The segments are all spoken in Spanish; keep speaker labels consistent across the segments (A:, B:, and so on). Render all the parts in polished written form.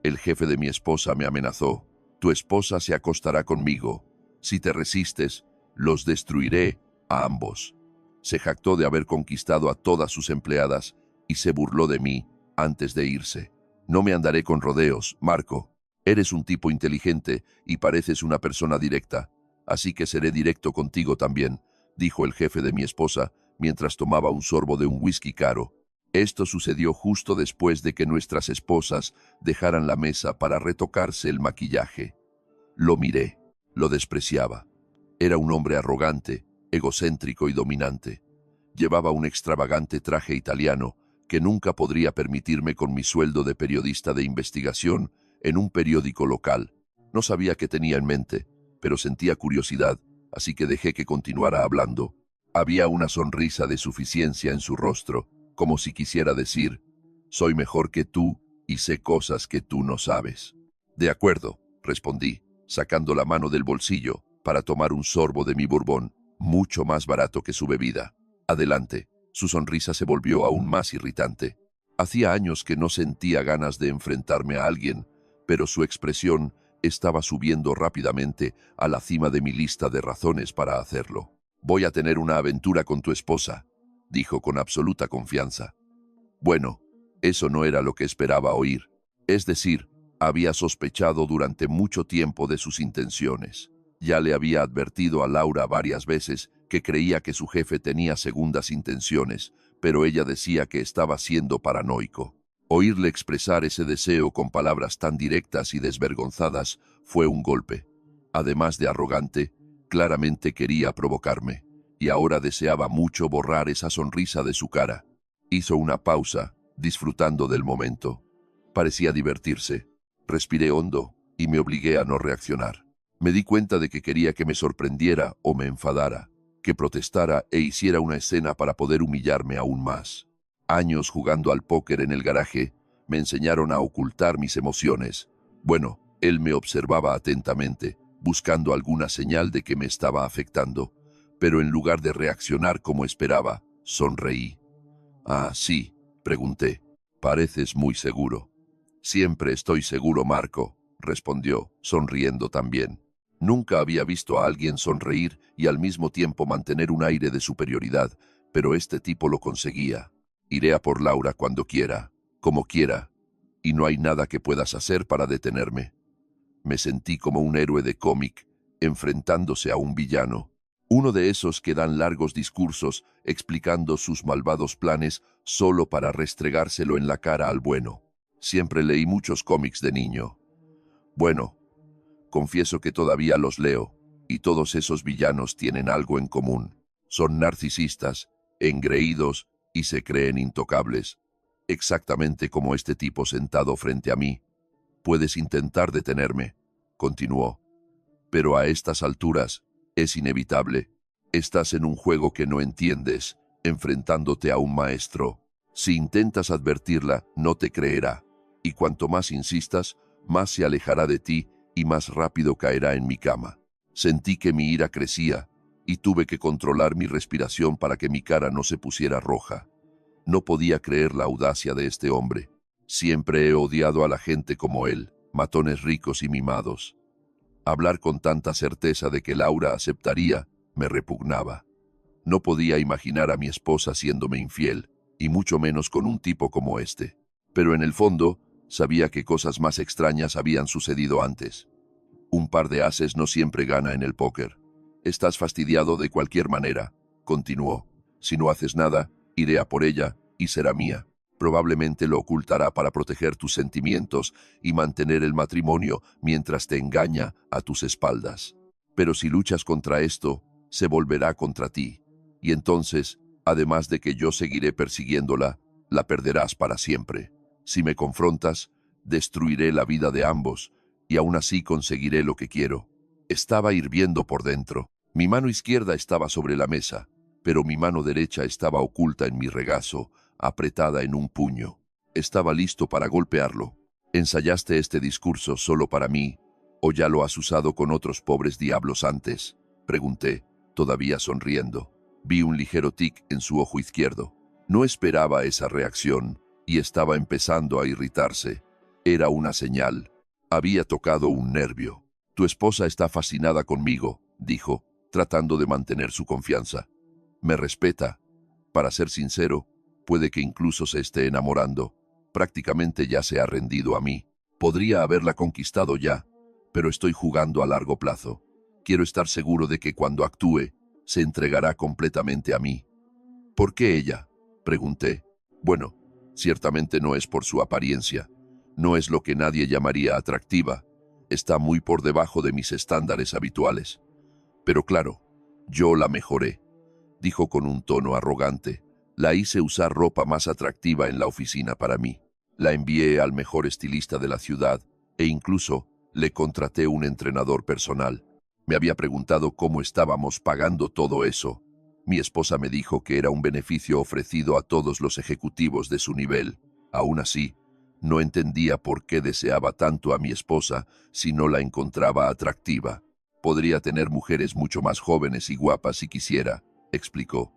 A: El jefe de mi esposa me amenazó. Tu esposa se acostará conmigo. Si te resistes, los destruiré a ambos. Se jactó de haber conquistado a todas sus empleadas y se burló de mí antes de irse. No me andaré con rodeos, Marco. Eres un tipo inteligente y pareces una persona directa, así que seré directo contigo también, dijo el jefe de mi esposa mientras tomaba un sorbo de un whisky caro. Esto sucedió justo después de que nuestras esposas dejaran la mesa para retocarse el maquillaje. Lo miré, lo despreciaba. Era un hombre arrogante, egocéntrico y dominante. Llevaba un extravagante traje italiano que nunca podría permitirme con mi sueldo de periodista de investigación en un periódico local. No sabía qué tenía en mente, pero sentía curiosidad, así que dejé que continuara hablando. Había una sonrisa de suficiencia en su rostro, como si quisiera decir, soy mejor que tú y sé cosas que tú no sabes. De acuerdo, respondí, sacando la mano del bolsillo para tomar un sorbo de mi bourbon, mucho más barato que su bebida. Adelante. Su sonrisa se volvió aún más irritante. Hacía años que no sentía ganas de enfrentarme a alguien, pero su expresión estaba subiendo rápidamente a la cima de mi lista de razones para hacerlo. Voy a tener una aventura con tu esposa, dijo con absoluta confianza. Bueno, eso no era lo que esperaba oír. Es decir, había sospechado durante mucho tiempo de sus intenciones. Ya le había advertido a Laura varias veces que creía que su jefe tenía segundas intenciones, pero ella decía que estaba siendo paranoico. Oírle expresar ese deseo con palabras tan directas y desvergonzadas fue un golpe. Además de arrogante, claramente quería provocarme, y ahora deseaba mucho borrar esa sonrisa de su cara. Hizo una pausa, disfrutando del momento. Parecía divertirse. Respiré hondo y me obligué a no reaccionar. Me di cuenta de que quería que me sorprendiera o me enfadara, que protestara e hiciera una escena para poder humillarme aún más. Años jugando al póker en el garaje me enseñaron a ocultar mis emociones. Bueno, él me observaba atentamente, buscando alguna señal de que me estaba afectando, pero en lugar de reaccionar como esperaba, sonreí. «Ah, sí», pregunté. «Pareces muy seguro». «Siempre estoy seguro, Marco», respondió, sonriendo también. Nunca había visto a alguien sonreír y al mismo tiempo mantener un aire de superioridad, pero este tipo lo conseguía. Iré a por Laura cuando quiera, como quiera, y no hay nada que puedas hacer para detenerme. Me sentí como un héroe de cómic, enfrentándose a un villano. Uno de esos que dan largos discursos explicando sus malvados planes solo para restregárselo en la cara al bueno. Siempre leí muchos cómics de niño. Bueno, confieso que todavía los leo, y todos esos villanos tienen algo en común. Son narcisistas, engreídos y se creen intocables, exactamente como este tipo sentado frente a mí. Puedes intentar detenerme, continuó, pero a estas alturas es inevitable. Estás en un juego que no entiendes, enfrentándote a un maestro. Si intentas advertirla, no te creerá, y cuanto más insistas, más se alejará de ti y más rápido caerá en mi cama. Sentí que mi ira crecía y tuve que controlar mi respiración para que mi cara no se pusiera roja. No podía creer la audacia de este hombre. Siempre he odiado a la gente como él, matones ricos y mimados. Hablar con tanta certeza de que Laura aceptaría me repugnaba. No podía imaginar a mi esposa siéndome infiel, y mucho menos con un tipo como este. Pero en el fondo, sabía que cosas más extrañas habían sucedido antes. Un par de ases no siempre gana en el póker. Estás fastidiado de cualquier manera, continuó. Si no haces nada, iré a por ella y será mía. Probablemente lo ocultará para proteger tus sentimientos y mantener el matrimonio mientras te engaña a tus espaldas. Pero si luchas contra esto, se volverá contra ti. Y entonces, además de que yo seguiré persiguiéndola, la perderás para siempre. Si me confrontas, destruiré la vida de ambos, y aún así conseguiré lo que quiero. Estaba hirviendo por dentro. Mi mano izquierda estaba sobre la mesa, pero mi mano derecha estaba oculta en mi regazo, apretada en un puño. Estaba listo para golpearlo. ¿Ensayaste este discurso solo para mí, o ya lo has usado con otros pobres diablos antes?, pregunté, todavía sonriendo. Vi un ligero tic en su ojo izquierdo. No esperaba esa reacción, y estaba empezando a irritarse. Era una señal. Había tocado un nervio. Tu esposa está fascinada conmigo, dijo, tratando de mantener su confianza. Me respeta. Para ser sincero, puede que incluso se esté enamorando. Prácticamente ya se ha rendido a mí. Podría haberla conquistado ya, pero estoy jugando a largo plazo. Quiero estar seguro de que cuando actúe, se entregará completamente a mí. ¿Por qué ella?, pregunté. Bueno, ciertamente no es por su apariencia. No es lo que nadie llamaría atractiva. Está muy por debajo de mis estándares habituales. Pero claro, yo la mejoré, dijo con un tono arrogante. La hice usar ropa más atractiva en la oficina para mí. La envié al mejor estilista de la ciudad e incluso le contraté un entrenador personal. Me había preguntado cómo estábamos pagando todo eso. Mi esposa me dijo que era un beneficio ofrecido a todos los ejecutivos de su nivel. Aún así, no entendía por qué deseaba tanto a mi esposa si no la encontraba atractiva. Podría tener mujeres mucho más jóvenes y guapas si quisiera, explicó.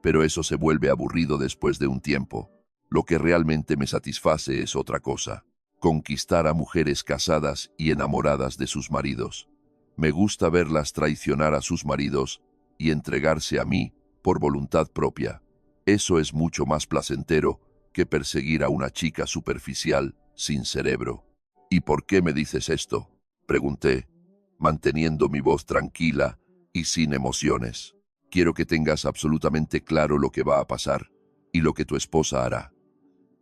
A: Pero eso se vuelve aburrido después de un tiempo. Lo que realmente me satisface es otra cosa: conquistar a mujeres casadas y enamoradas de sus maridos. Me gusta verlas traicionar a sus maridos y entregarse a mí por voluntad propia. Eso es mucho más placentero que perseguir a una chica superficial sin cerebro. ¿Y por qué me dices esto?, pregunté, manteniendo mi voz tranquila y sin emociones. Quiero que tengas absolutamente claro lo que va a pasar y lo que tu esposa hará.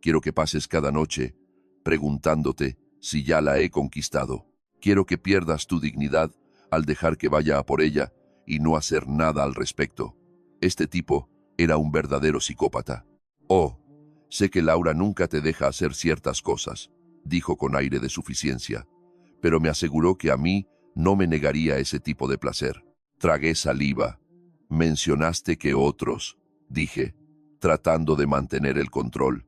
A: Quiero que pases cada noche preguntándote si ya la he conquistado. Quiero que pierdas tu dignidad al dejar que vaya a por ella y no hacer nada al respecto. Este tipo era un verdadero psicópata. Oh, sé que Laura nunca te deja hacer ciertas cosas, dijo con aire de suficiencia, pero me aseguró que a mí no me negaría ese tipo de placer. Tragué saliva. Mencionaste que otros, dije, tratando de mantener el control.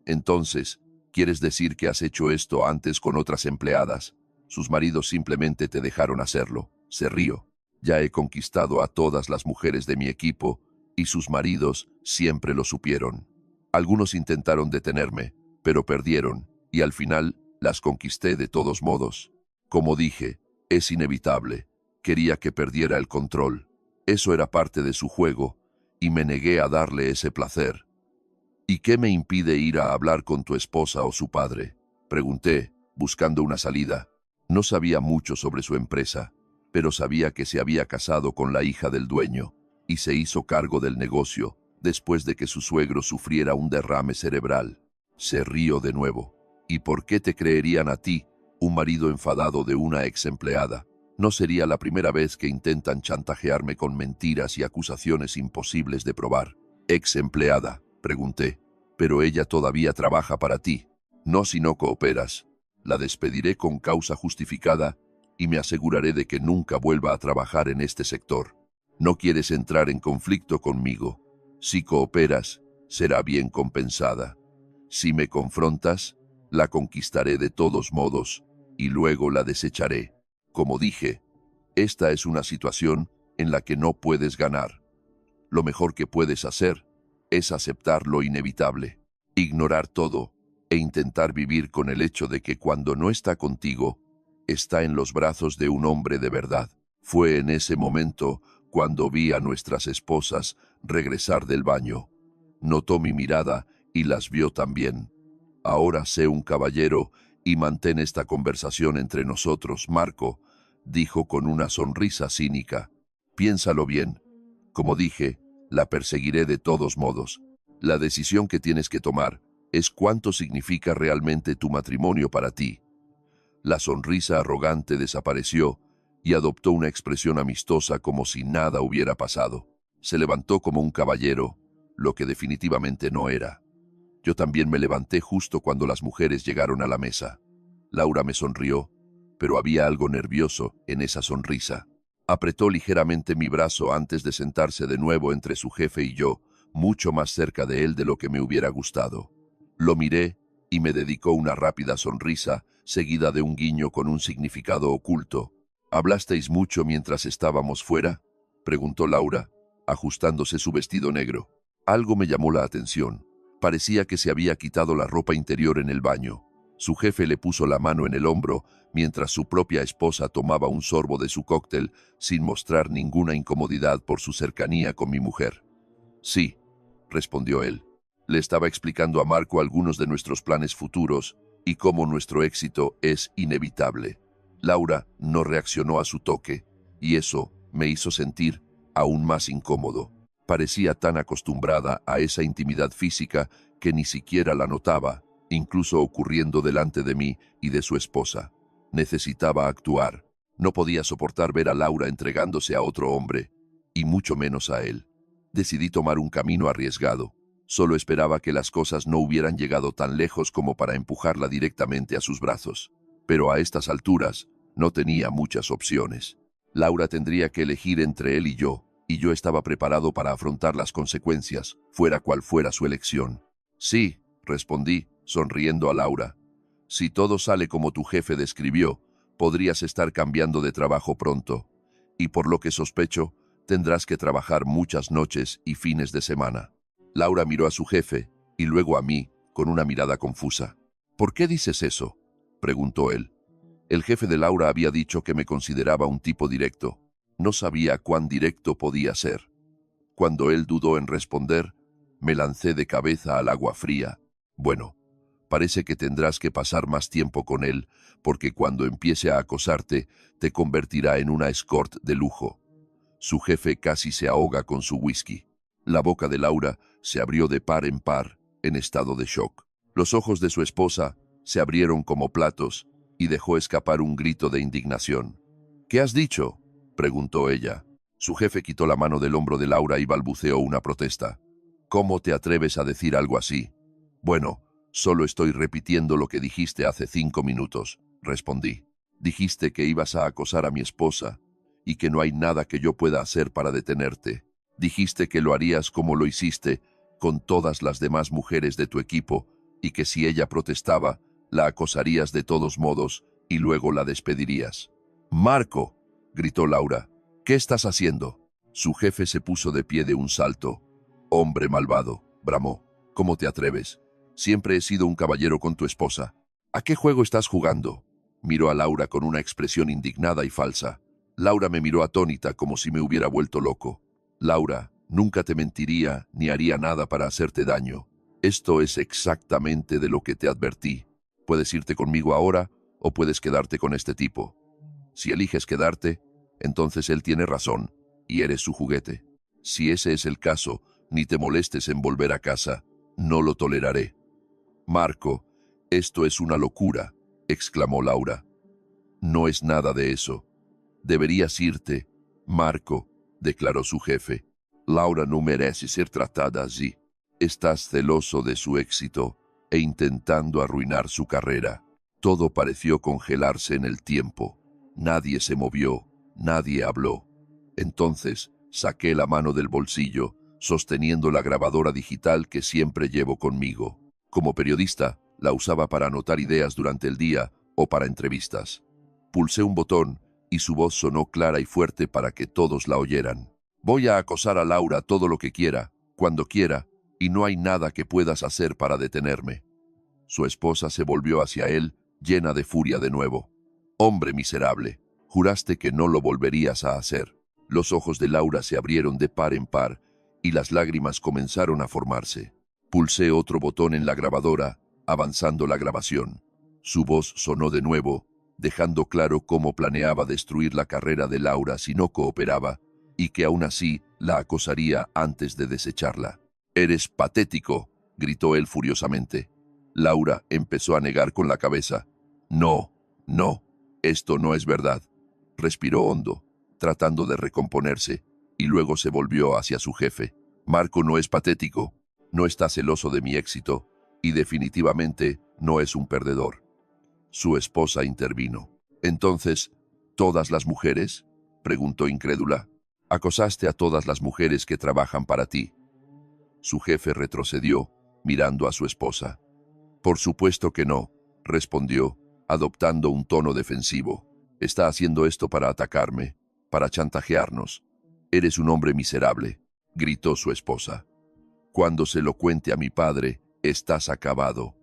A: Entonces, ¿quieres decir que has hecho esto antes con otras empleadas? Sus maridos simplemente te dejaron hacerlo. Se rió. Ya he conquistado a todas las mujeres de mi equipo y sus maridos siempre lo supieron. Algunos intentaron detenerme, pero perdieron y al final las conquisté de todos modos. Como dije, es inevitable. Quería que perdiera el control. Eso era parte de su juego y me negué a darle ese placer. ¿Y qué me impide ir a hablar con tu esposa o su padre?, pregunté, buscando una salida. No sabía mucho sobre su empresa, pero sabía que se había casado con la hija del dueño y se hizo cargo del negocio después de que su suegro sufriera un derrame cerebral. Se rió de nuevo. ¿Y por qué te creerían a ti, un marido enfadado de una ex empleada? No sería la primera vez que intentan chantajearme con mentiras y acusaciones imposibles de probar. ¿Ex empleada?, pregunté. Pero ella todavía trabaja para ti. No si no cooperas. La despediré con causa justificada y me aseguraré de que nunca vuelva a trabajar en este sector. No quieres entrar en conflicto conmigo. Si cooperas, será bien compensada. Si me confrontas, la conquistaré de todos modos y luego la desecharé. Como dije, esta es una situación en la que no puedes ganar. Lo mejor que puedes hacer es aceptar lo inevitable, ignorar todo e intentar vivir con el hecho de que cuando no está contigo, está en los brazos de un hombre de verdad. Fue en ese momento cuando vi a nuestras esposas regresar del baño. Notó mi mirada y las vio también. Ahora sé un caballero y mantén esta conversación entre nosotros, Marco, dijo con una sonrisa cínica. Piénsalo bien. Como dije, la perseguiré de todos modos. La decisión que tienes que tomar es cuánto significa realmente tu matrimonio para ti. La sonrisa arrogante desapareció y adoptó una expresión amistosa como si nada hubiera pasado. Se levantó como un caballero, lo que definitivamente no era. Yo también me levanté justo cuando las mujeres llegaron a la mesa. Laura me sonrió, pero había algo nervioso en esa sonrisa. Apretó ligeramente mi brazo antes de sentarse de nuevo entre su jefe y yo, mucho más cerca de él de lo que me hubiera gustado. Lo miré y me dedicó una rápida sonrisa, seguida de un guiño con un significado oculto. ¿Hablasteis mucho mientras estábamos fuera?, preguntó Laura, ajustándose su vestido negro. Algo me llamó la atención. Parecía que se había quitado la ropa interior en el baño. Su jefe le puso la mano en el hombro mientras su propia esposa tomaba un sorbo de su cóctel sin mostrar ninguna incomodidad por su cercanía con mi mujer. Sí, respondió él. Le estaba explicando a Marco algunos de nuestros planes futuros y cómo nuestro éxito es inevitable. Laura no reaccionó a su toque, y eso me hizo sentir aún más incómodo. Parecía tan acostumbrada a esa intimidad física que ni siquiera la notaba, incluso ocurriendo delante de mí y de su esposa. Necesitaba actuar. No podía soportar ver a Laura entregándose a otro hombre, y mucho menos a él. Decidí tomar un camino arriesgado. Solo esperaba que las cosas no hubieran llegado tan lejos como para empujarla directamente a sus brazos. Pero a estas alturas no tenía muchas opciones. Laura tendría que elegir entre él y yo estaba preparado para afrontar las consecuencias, fuera cual fuera su elección. Sí, respondí, sonriendo a Laura. Si todo sale como tu jefe describió, podrías estar cambiando de trabajo pronto, y por lo que sospecho, tendrás que trabajar muchas noches y fines de semana. Laura miró a su jefe y luego a mí con una mirada confusa. ¿Por qué dices eso?, preguntó él. El jefe de Laura había dicho que me consideraba un tipo directo. No sabía cuán directo podía ser. Cuando él dudó en responder, me lancé de cabeza al agua fría. Bueno, parece que tendrás que pasar más tiempo con él, porque cuando empiece a acosarte, te convertirá en una escort de lujo. Su jefe casi se ahoga con su whisky. La boca de Laura se abrió de par en par, en estado de shock. Los ojos de su esposa se abrieron como platos y dejó escapar un grito de indignación. ¿Qué has dicho?, preguntó ella. Su jefe quitó la mano del hombro de Laura y balbuceó una protesta. ¿Cómo te atreves a decir algo así? Bueno, solo estoy repitiendo lo que dijiste hace 5 minutos, respondí. Dijiste que ibas a acosar a mi esposa y que no hay nada que yo pueda hacer para detenerte. Dijiste que lo harías como lo hiciste con todas las demás mujeres de tu equipo y que si ella protestaba, la acosarías de todos modos y luego la despedirías. «Marco», gritó Laura, «¿qué estás haciendo?» Su jefe se puso de pie de un salto. «Hombre malvado», bramó, «¿cómo te atreves? Siempre he sido un caballero con tu esposa. ¿A qué juego estás jugando?» Miró a Laura con una expresión indignada y falsa. Laura me miró atónita como si me hubiera vuelto loco. «Laura, nunca te mentiría ni haría nada para hacerte daño. Esto es exactamente de lo que te advertí. Puedes irte conmigo ahora o puedes quedarte con este tipo. Si eliges quedarte, entonces él tiene razón y eres su juguete. Si ese es el caso, ni te molestes en volver a casa. No lo toleraré». «Marco, esto es una locura», exclamó Laura. «No es nada de eso. Deberías irte, Marco», declaró su jefe. «Laura no merece ser tratada así. Estás celoso de su éxito e intentando arruinar su carrera». Todo pareció congelarse en el tiempo. Nadie se movió, nadie habló. Entonces saqué la mano del bolsillo, sosteniendo la grabadora digital que siempre llevo conmigo. Como periodista, la usaba para anotar ideas durante el día o para entrevistas. Pulsé un botón y su voz sonó clara y fuerte para que todos la oyeran. «Voy a acosar a Laura todo lo que quiera, cuando quiera, y no hay nada que puedas hacer para detenerme». Su esposa se volvió hacia él, llena de furia de nuevo. «Hombre miserable, juraste que no lo volverías a hacer». Los ojos de Laura se abrieron de par en par y las lágrimas comenzaron a formarse. Pulsé otro botón en la grabadora, avanzando la grabación. Su voz sonó de nuevo, dejando claro cómo planeaba destruir la carrera de Laura si no cooperaba, y que aún así la acosaría antes de desecharla. «Eres patético», gritó él furiosamente. Laura empezó a negar con la cabeza. «No, no, esto no es verdad». Respiró hondo, tratando de recomponerse, y luego se volvió hacia su jefe. «Marco no es patético, no está celoso de mi éxito, y definitivamente no es un perdedor». Su esposa intervino. «Entonces, ¿todas las mujeres?», preguntó incrédula. «Acosaste a todas las mujeres que trabajan para ti». Su jefe retrocedió, mirando a su esposa. «Por supuesto que no», respondió, adoptando un tono defensivo. «Está haciendo esto para atacarme, para chantajearnos. Eres un hombre miserable», gritó su esposa. «Cuando se lo cuente a mi padre, estás acabado».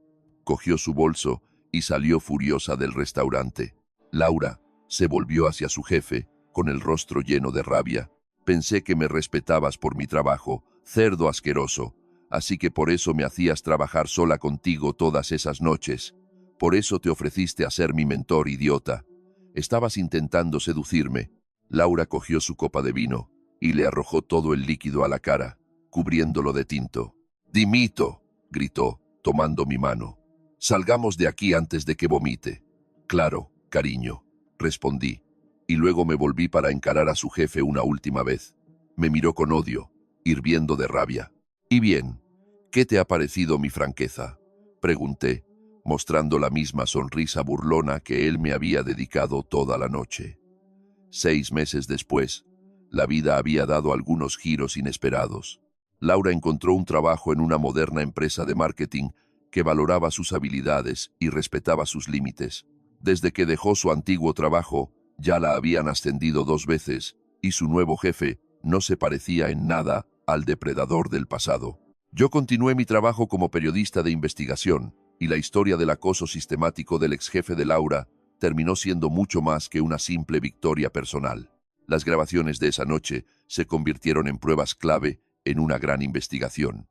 A: Cogió su bolso y salió furiosa del restaurante. Laura se volvió hacia su jefe, con el rostro lleno de rabia. Pensé que me respetabas por mi trabajo, cerdo asqueroso, así que por eso me hacías trabajar sola contigo todas esas noches. Por eso te ofreciste a ser mi mentor, idiota. Estabas intentando seducirme. Laura cogió su copa de vino y le arrojó todo el líquido a la cara, cubriéndolo de tinto. «Dimito», gritó, tomando mi mano. «Salgamos de aquí antes de que vomite». «Claro, cariño», respondí, y luego me volví para encarar a su jefe una última vez. Me miró con odio, hirviendo de rabia. «Y bien, ¿qué te ha parecido mi franqueza?», pregunté, mostrando la misma sonrisa burlona que él me había dedicado toda la noche. 6 meses después, la vida había dado algunos giros inesperados. Laura encontró un trabajo en una moderna empresa de marketing que valoraba sus habilidades y respetaba sus límites. Desde que dejó su antiguo trabajo, ya la habían ascendido 2 veces, y su nuevo jefe no se parecía en nada al depredador del pasado. Yo continué mi trabajo como periodista de investigación, y la historia del acoso sistemático del ex jefe de Laura terminó siendo mucho más que una simple victoria personal. Las grabaciones de esa noche se convirtieron en pruebas clave en una gran investigación.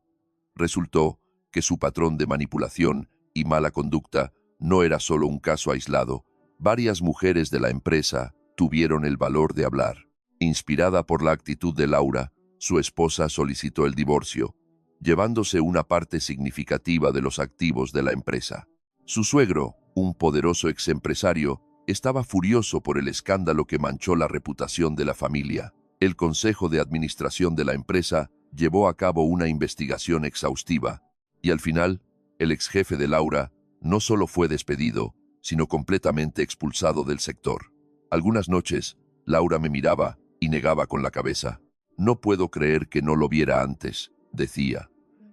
A: Resultó que su patrón de manipulación y mala conducta no era solo un caso aislado. Varias mujeres de la empresa tuvieron el valor de hablar. Inspirada por la actitud de Laura, su esposa solicitó el divorcio, llevándose una parte significativa de los activos de la empresa. Su suegro, un poderoso exempresario, estaba furioso por el escándalo que manchó la reputación de la familia. El consejo de administración de la empresa llevó a cabo una investigación exhaustiva, y al final, el ex jefe de Laura no solo fue despedido, sino completamente expulsado del sector. Algunas noches, Laura me miraba y negaba con la cabeza. «No puedo creer que no lo viera antes», decía.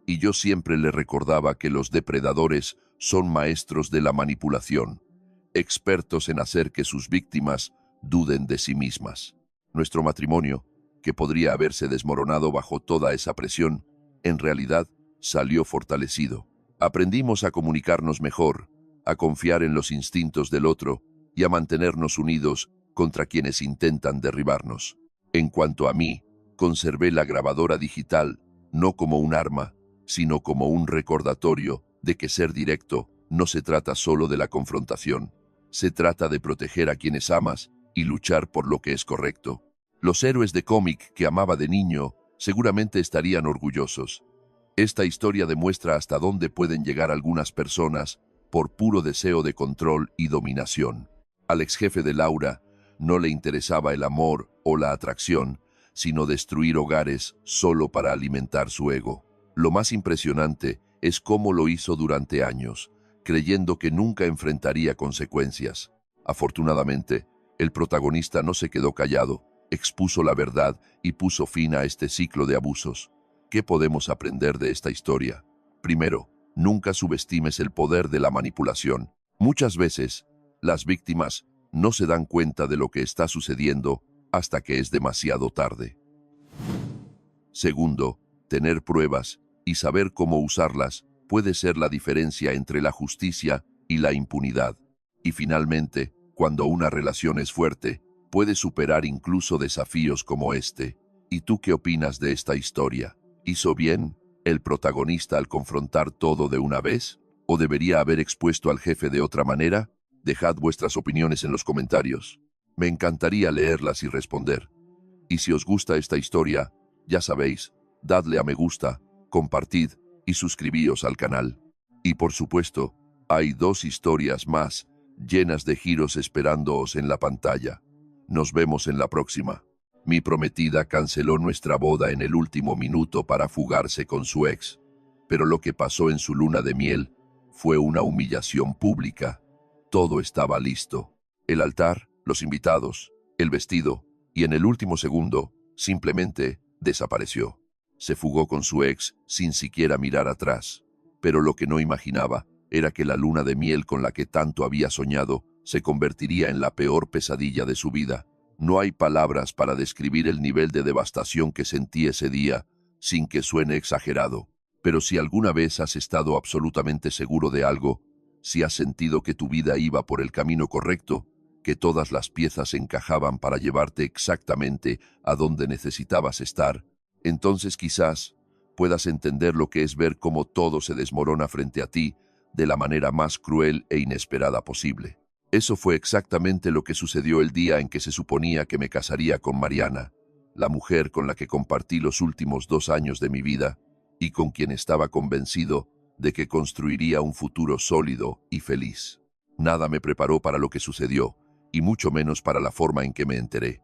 A: Y yo siempre le recordaba que los depredadores son maestros de la manipulación, expertos en hacer que sus víctimas duden de sí mismas. Nuestro matrimonio, que podría haberse desmoronado bajo toda esa presión, en realidad salió fortalecido. Aprendimos a comunicarnos mejor, a confiar en los instintos del otro y a mantenernos unidos contra quienes intentan derribarnos. En cuanto a mí, conservé la grabadora digital no como un arma, sino como un recordatorio de que ser directo no se trata solo de la confrontación. Se trata de proteger a quienes amas y luchar por lo que es correcto. Los héroes de cómic que amaba de niño seguramente estarían orgullosos. Esta historia demuestra hasta dónde pueden llegar algunas personas por puro deseo de control y dominación. Al ex jefe de Laura no le interesaba el amor o la atracción, sino destruir hogares solo para alimentar su ego. Lo más impresionante es cómo lo hizo durante años, creyendo que nunca enfrentaría consecuencias. Afortunadamente, el protagonista no se quedó callado, expuso la verdad y puso fin a este ciclo de abusos. ¿Qué podemos aprender de esta historia? Primero, nunca subestimes el poder de la manipulación. Muchas veces, las víctimas no se dan cuenta de lo que está sucediendo hasta que es demasiado tarde. Segundo, tener pruebas y saber cómo usarlas puede ser la diferencia entre la justicia y la impunidad. Y finalmente, cuando una relación es fuerte, puede superar incluso desafíos como este. ¿Y tú qué opinas de esta historia? ¿Hizo bien el protagonista al confrontar todo de una vez? ¿O debería haber expuesto al jefe de otra manera? Dejad vuestras opiniones en los comentarios. Me encantaría leerlas y responder. Y si os gusta esta historia, ya sabéis, dadle a me gusta, compartid y suscribíos al canal. Y por supuesto, hay 2 historias más llenas de giros esperándoos en la pantalla. Nos vemos en la próxima. Mi prometida canceló nuestra boda en el último minuto para fugarse con su ex, pero lo que pasó en su luna de miel fue una humillación pública. Todo estaba listo. El altar, los invitados, el vestido, y en el último segundo, simplemente desapareció. Se fugó con su ex sin siquiera mirar atrás. Pero lo que no imaginaba era que la luna de miel con la que tanto había soñado se convertiría en la peor pesadilla de su vida. No hay palabras para describir el nivel de devastación que sentí ese día, sin que suene exagerado. Pero si alguna vez has estado absolutamente seguro de algo, Si has sentido que tu vida iba por el camino correcto, que todas las piezas encajaban para llevarte exactamente a donde necesitabas estar, entonces quizás puedas entender lo que es ver cómo todo se desmorona frente a ti de la manera más cruel e inesperada posible. Eso fue exactamente lo que sucedió el día en que se suponía que me casaría con Mariana, la mujer con la que compartí los últimos 2 años de mi vida y con quien estaba convencido de que construiría un futuro sólido y feliz. Nada me preparó para lo que sucedió, y mucho menos para la forma en que me enteré.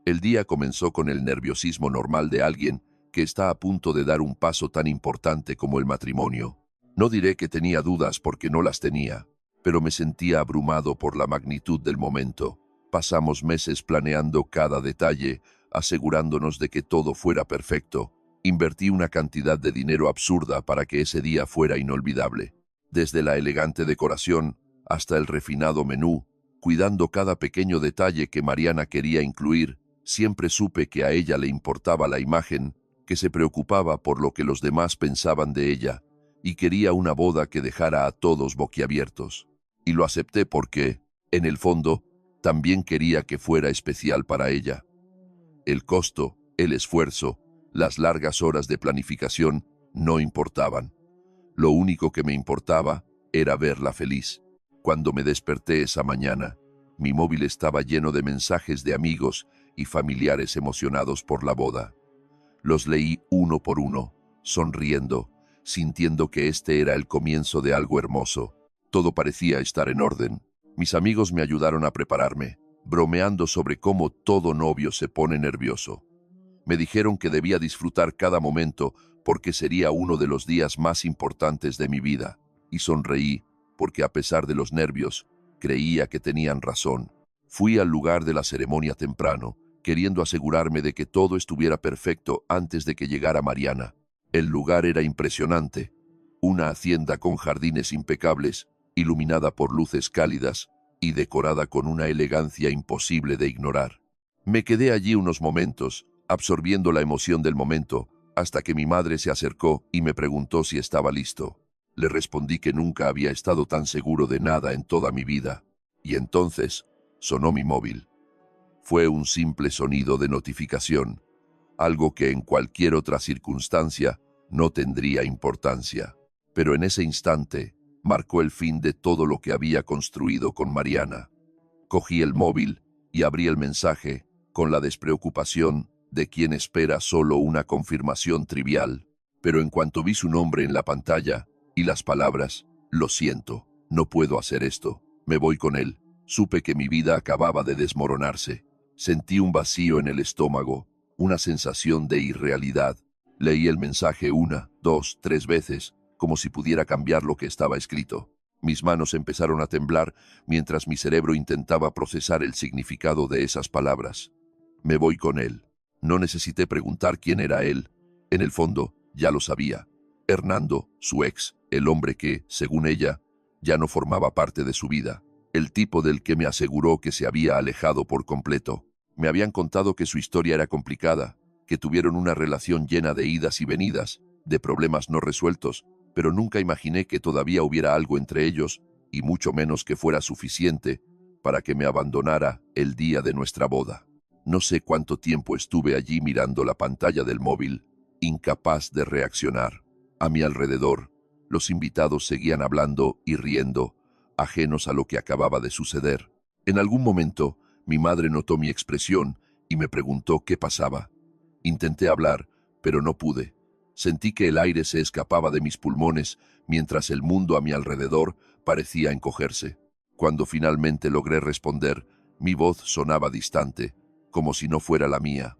A: El día comenzó con el nerviosismo normal de alguien que está a punto de dar un paso tan importante como el matrimonio. No diré que tenía dudas porque no las tenía, pero me sentía abrumado por la magnitud del momento. Pasamos meses planeando cada detalle, asegurándonos de que todo fuera perfecto. Invertí una cantidad de dinero absurda para que ese día fuera inolvidable. Desde la elegante decoración hasta el refinado menú, cuidando cada pequeño detalle que Mariana quería incluir, siempre supe que a ella le importaba la imagen, que se preocupaba por lo que los demás pensaban de ella, y quería una boda que dejara a todos boquiabiertos. Y lo acepté porque, en el fondo, también quería que fuera especial para ella. El costo, el esfuerzo, las largas horas de planificación no importaban. Lo único que me importaba era verla feliz. Cuando me desperté esa mañana, mi móvil estaba lleno de mensajes de amigos y familiares emocionados por la boda. Los leí uno por uno, sonriendo, sintiendo que este era el comienzo de algo hermoso. Todo parecía estar en orden. Mis amigos me ayudaron a prepararme, bromeando sobre cómo todo novio se pone nervioso. Me dijeron que debía disfrutar cada momento porque sería uno de los días más importantes de mi vida, y sonreí porque a pesar de los nervios, creía que tenían razón. Fui al lugar de la ceremonia temprano, queriendo asegurarme de que todo estuviera perfecto antes de que llegara Mariana. El lugar era impresionante, una hacienda con jardines impecables, iluminada por luces cálidas y decorada con una elegancia imposible de ignorar. Me quedé allí unos momentos, absorbiendo la emoción del momento, hasta que mi madre se acercó y me preguntó si estaba listo. Le respondí que nunca había estado tan seguro de nada en toda mi vida. Y entonces sonó mi móvil. Fue un simple sonido de notificación, algo que en cualquier otra circunstancia no tendría importancia. Pero en ese instante marcó el fin de todo lo que había construido con Mariana. Cogí el móvil y abrí el mensaje con la despreocupación de quien espera solo una confirmación trivial. Pero en cuanto vi su nombre en la pantalla y las palabras, lo siento, no puedo hacer esto, me voy con él, supe que mi vida acababa de desmoronarse. Sentí un vacío en el estómago, una sensación de irrealidad. Leí el mensaje 1, 2, 3 veces, como si pudiera cambiar lo que estaba escrito. Mis manos empezaron a temblar mientras mi cerebro intentaba procesar el significado de esas palabras. Me voy con él. No necesité preguntar quién era él. En el fondo, ya lo sabía. Hernando, su ex, el hombre que, según ella, ya no formaba parte de su vida. El tipo del que me aseguró que se había alejado por completo. Me habían contado que su historia era complicada, que tuvieron una relación llena de idas y venidas, de problemas no resueltos, pero nunca imaginé que todavía hubiera algo entre ellos, y mucho menos que fuera suficiente para que me abandonara el día de nuestra boda. No sé cuánto tiempo estuve allí mirando la pantalla del móvil, incapaz de reaccionar. A mi alrededor, los invitados seguían hablando y riendo, ajenos a lo que acababa de suceder. En algún momento, mi madre notó mi expresión y me preguntó qué pasaba. Intenté hablar, pero no pude. Sentí que el aire se escapaba de mis pulmones mientras el mundo a mi alrededor parecía encogerse. Cuando finalmente logré responder, mi voz sonaba distante, como si no fuera la mía.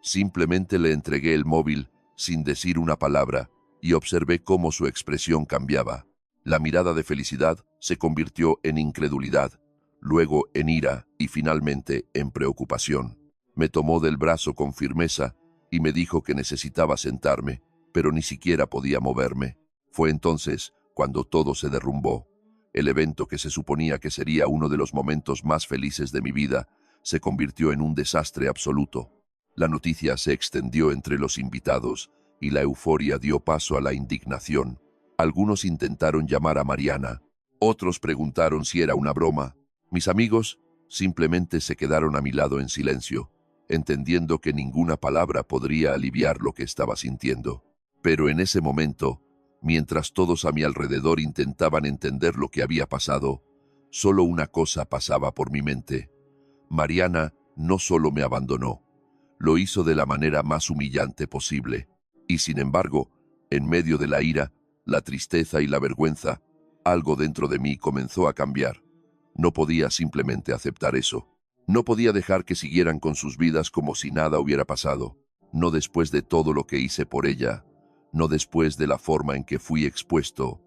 A: Simplemente le entregué el móvil sin decir una palabra y observé cómo su expresión cambiaba. La mirada de felicidad se convirtió en incredulidad, luego en ira y finalmente en preocupación. Me tomó del brazo con firmeza y me dijo que necesitaba sentarme, pero ni siquiera podía moverme. Fue entonces cuando todo se derrumbó. El evento que se suponía que sería uno de los momentos más felices de mi vida se convirtió en un desastre absoluto. La noticia se extendió entre los invitados y la euforia dio paso a la indignación. Algunos intentaron llamar a Mariana, Otros preguntaron si era una broma. Mis amigos simplemente se quedaron a mi lado en silencio, entendiendo que ninguna palabra podría aliviar lo que estaba sintiendo. Pero en ese momento, mientras todos a mi alrededor intentaban entender lo que había pasado, solo una cosa pasaba por mi mente. Mariana no solo me abandonó, lo hizo de la manera más humillante posible. Y sin embargo, en medio de la ira, la tristeza y la vergüenza, algo dentro de mí comenzó a cambiar. No podía simplemente aceptar eso. No podía dejar que siguieran con sus vidas como si nada hubiera pasado. No después de todo lo que hice por ella. No después de la forma en que fui expuesto.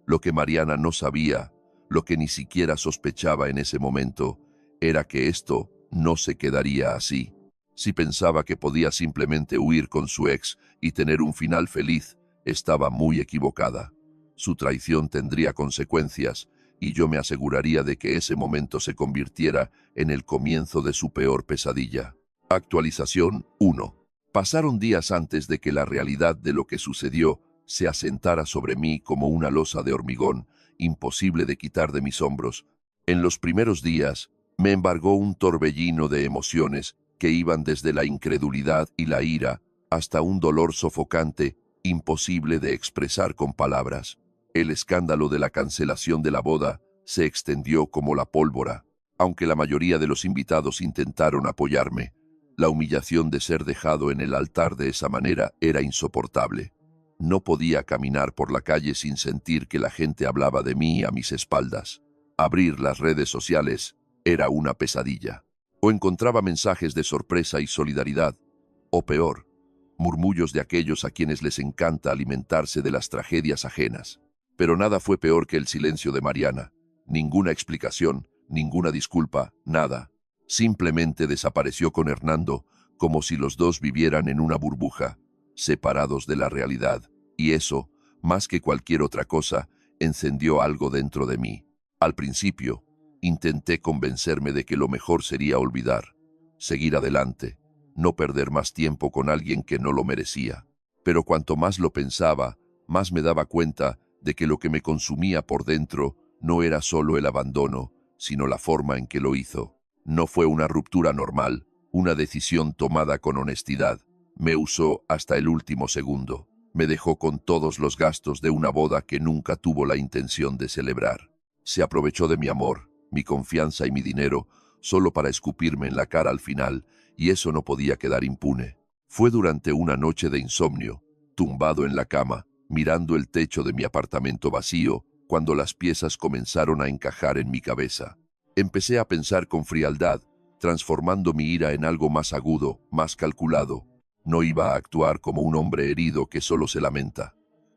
A: Lo que Mariana no sabía, lo que ni siquiera sospechaba en ese momento, era que esto no se quedaría así. Si pensaba que podía simplemente huir con su ex y tener un final feliz, estaba muy equivocada. Su traición tendría consecuencias, y yo me aseguraría de que ese momento se convirtiera en el comienzo de su peor pesadilla. Actualización 1. Pasaron días antes de que la realidad de lo que sucedió se asentara sobre mí como una losa de hormigón, imposible de quitar de mis hombros. En los primeros días, me embargó un torbellino de emociones que iban desde la incredulidad y la ira hasta un dolor sofocante, imposible de expresar con palabras. El escándalo de la cancelación de la boda se extendió como la pólvora. Aunque la mayoría de los invitados intentaron apoyarme, la humillación de ser dejado en el altar de esa manera era insoportable. No podía caminar por la calle sin sentir que la gente hablaba de mí a mis espaldas. Abrir las redes sociales era una pesadilla. O encontraba mensajes de sorpresa y solidaridad, o peor, murmullos de aquellos a quienes les encanta alimentarse de las tragedias ajenas. Pero nada fue peor que el silencio de Mariana. Ninguna explicación, ninguna disculpa, nada. Simplemente desapareció con Hernando, como si los dos vivieran en una burbuja, separados de la realidad. Y eso, más que cualquier otra cosa, encendió algo dentro de mí. Al principio, intenté convencerme de que lo mejor sería olvidar, seguir adelante, no perder más tiempo con alguien que no lo merecía. Pero cuanto más lo pensaba, más me daba cuenta de que lo que me consumía por dentro no era solo el abandono, sino la forma en que lo hizo. No fue una ruptura normal, una decisión tomada con honestidad. Me usó hasta el último segundo. Me dejó con todos los gastos de una boda que nunca tuvo la intención de celebrar. Se aprovechó de mi amor, mi confianza y mi dinero, solo para escupirme en la cara al final, y eso no podía quedar impune. Fue durante una noche de insomnio, tumbado en la cama, mirando el techo de mi apartamento vacío, cuando las piezas comenzaron a encajar en mi cabeza. Empecé a pensar con frialdad, transformando mi ira en algo más agudo, más calculado. No iba a actuar como un hombre herido que solo se lamenta.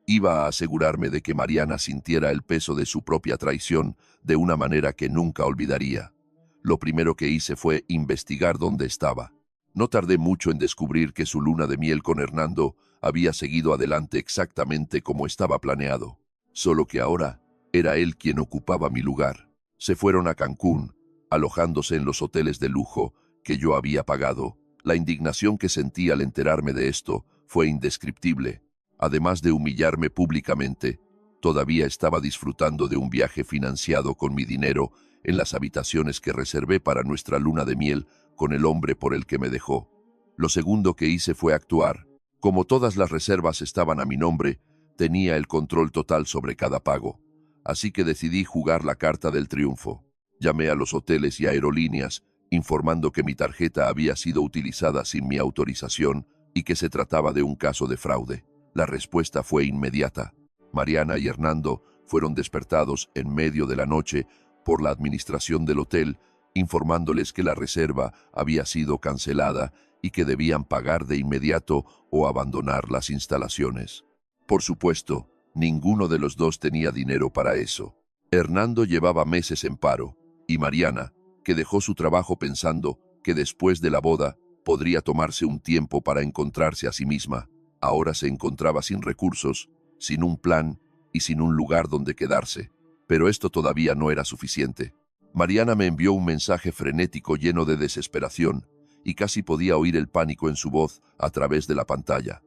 A: Iba a asegurarme de que Mariana sintiera el peso de su propia traición de una manera que nunca olvidaría. Lo primero que hice fue investigar dónde estaba. No tardé mucho en descubrir que su luna de miel con Hernando había seguido adelante exactamente como estaba planeado. Solo que ahora era él quien ocupaba mi lugar. Se fueron a Cancún, alojándose en los hoteles de lujo que yo había pagado. La indignación que sentí al enterarme de esto fue indescriptible. Además de humillarme públicamente, todavía estaba disfrutando de un viaje financiado con mi dinero en las habitaciones que reservé para nuestra luna de miel con el hombre por el que me dejó. Lo segundo que hice fue actuar. Como todas las reservas estaban a mi nombre, tenía el control total sobre cada pago. Así que decidí jugar la carta del triunfo. Llamé a los hoteles y aerolíneas, informando que mi tarjeta había sido utilizada sin mi autorización y que se trataba de un caso de fraude. La respuesta fue inmediata. Mariana y Hernando fueron despertados en medio de la noche por la administración del hotel, informándoles que la reserva había sido cancelada y que debían pagar de inmediato o abandonar las instalaciones. Por supuesto, ninguno de los dos tenía dinero para eso. Hernando llevaba meses en paro, y Mariana, que dejó su trabajo pensando que después de la boda podría tomarse un tiempo para encontrarse a sí misma, ahora se encontraba sin recursos, sin un plan y sin un lugar donde quedarse. Pero esto todavía no era suficiente. Mariana me envió un mensaje frenético lleno de desesperación, y casi podía oír el pánico en su voz a través de la pantalla.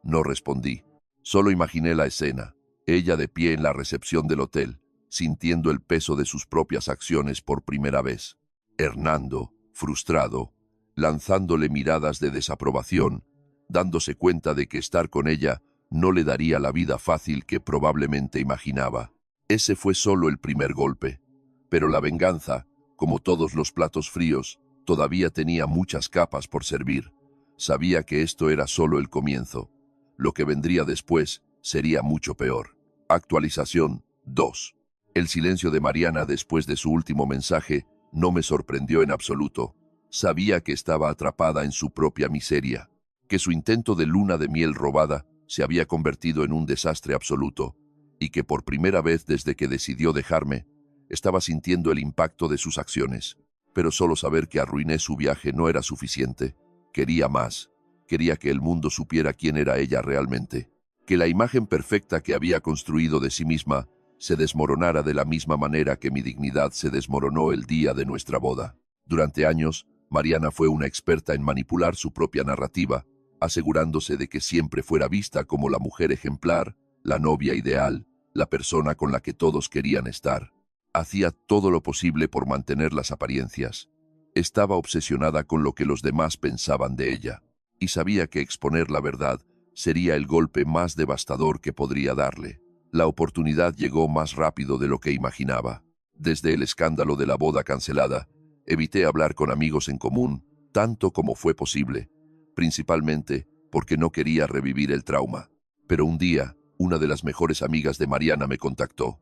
A: No respondí. Solo imaginé la escena, ella de pie en la recepción del hotel, sintiendo el peso de sus propias acciones por primera vez. Hernando, frustrado, lanzándole miradas de desaprobación, dándose cuenta de que estar con ella no le daría la vida fácil que probablemente imaginaba. Ese fue solo el primer golpe, pero la venganza, como todos los platos fríos, todavía tenía muchas capas por servir. Sabía que esto era solo el comienzo. Lo que vendría después sería mucho peor. Actualización 2. El silencio de Mariana después de su último mensaje no me sorprendió en absoluto. Sabía que estaba atrapada en su propia miseria, que su intento de luna de miel robada se había convertido en un desastre absoluto, y que por primera vez desde que decidió dejarme, estaba sintiendo el impacto de sus acciones. Pero solo saber que arruiné su viaje no era suficiente. Quería más. Quería que el mundo supiera quién era ella realmente. Que la imagen perfecta que había construido de sí misma se desmoronara de la misma manera que mi dignidad se desmoronó el día de nuestra boda. Durante años, Mariana fue una experta en manipular su propia narrativa, asegurándose de que siempre fuera vista como la mujer ejemplar, la novia ideal, la persona con la que todos querían estar. Hacía todo lo posible por mantener las apariencias. Estaba obsesionada con lo que los demás pensaban de ella, y sabía que exponer la verdad sería el golpe más devastador que podría darle. La oportunidad llegó más rápido de lo que imaginaba. Desde el escándalo de la boda cancelada, evité hablar con amigos en común, tanto como fue posible, principalmente porque no quería revivir el trauma. Pero un día, una de las mejores amigas de Mariana me contactó.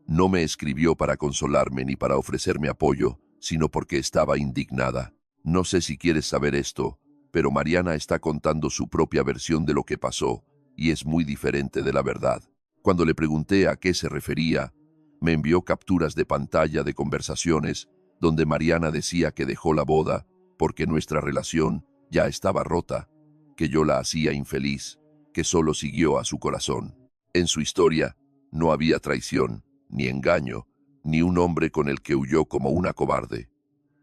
A: No me escribió para consolarme ni para ofrecerme apoyo, sino porque estaba indignada. No sé si quieres saber esto, pero Mariana está contando su propia versión de lo que pasó, y es muy diferente de la verdad. Cuando le pregunté a qué se refería, me envió capturas de pantalla de conversaciones donde Mariana decía que dejó la boda porque nuestra relación ya estaba rota, que yo la hacía infeliz, que solo siguió a su corazón. En su historia no había traición, ni engaño, ni un hombre con el que huyó como una cobarde.